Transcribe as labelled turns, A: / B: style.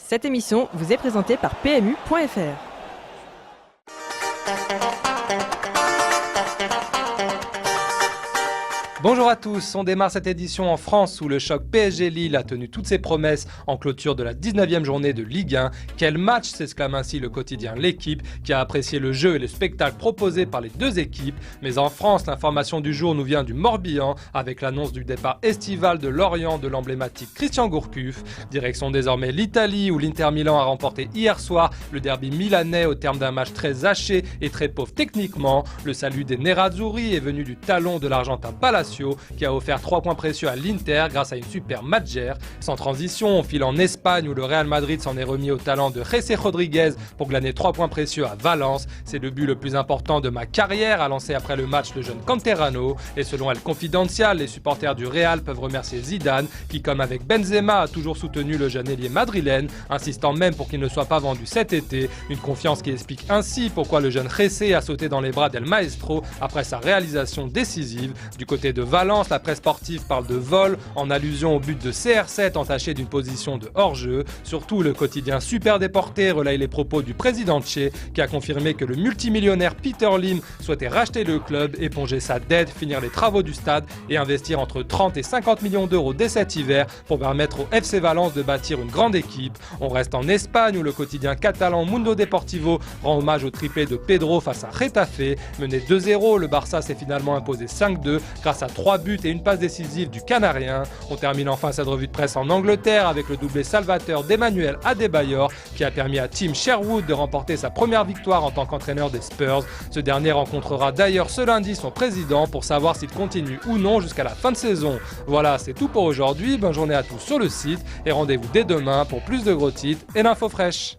A: Cette émission vous est présentée par PMU.fr.
B: Bonjour à tous, on démarre cette édition en France où le choc PSG-Lille a tenu toutes ses promesses en clôture de la 19e journée de Ligue 1. Quel match, s'exclame ainsi le quotidien L'Équipe qui a apprécié le jeu et le spectacle proposé par les deux équipes. Mais en France, l'information du jour nous vient du Morbihan avec l'annonce du départ estival de Lorient de l'emblématique Christian Gourcuff. Direction désormais l'Italie où l'Inter Milan a remporté hier soir le derby milanais au terme d'un match très haché et très pauvre techniquement. Le salut des Nerazzurri est venu du talon de l'Argentin Palacio qui a offert 3 points précieux à l'Inter grâce à une super matchère. Sans transition, on file en Espagne où le Real Madrid s'en est remis au talent de Jesse Rodriguez pour glaner 3 points précieux à Valence. C'est le but le plus important de ma carrière, a lancé après le match le jeune Canterano. Et selon El Confidencial, les supporters du Real peuvent remercier Zidane qui, comme avec Benzema, a toujours soutenu le jeune ailier madrilène, insistant même pour qu'il ne soit pas vendu cet été. Une confiance qui explique ainsi pourquoi le jeune Jesse a sauté dans les bras d'El Maestro après sa réalisation décisive. Du côté de Valence, la presse sportive parle de vol en allusion au but de CR7 entaché d'une position de hors-jeu. Surtout, le quotidien Super Déporté relaye les propos du président Tché qui a confirmé que le multimillionnaire Peter Lim souhaitait racheter le club, éponger sa dette, finir les travaux du stade et investir entre 30 et 50 millions d'euros dès cet hiver pour permettre au FC Valence de bâtir une grande équipe. On reste en Espagne où le quotidien catalan Mundo Deportivo rend hommage au triplé de Pedro face à Getafe. Mené 2-0, le Barça s'est finalement imposé 5-2 grâce à 3 buts et une passe décisive du Canarien. On termine enfin cette revue de presse en Angleterre avec le doublé salvateur d'Emmanuel Adebayor qui a permis à Tim Sherwood de remporter sa première victoire en tant qu'entraîneur des Spurs. Ce dernier rencontrera d'ailleurs ce lundi son président pour savoir s'il continue ou non jusqu'à la fin de saison. Voilà, c'est tout pour aujourd'hui. Bonne journée à tous sur le site et rendez-vous dès demain pour plus de gros titres et l'info fraîche.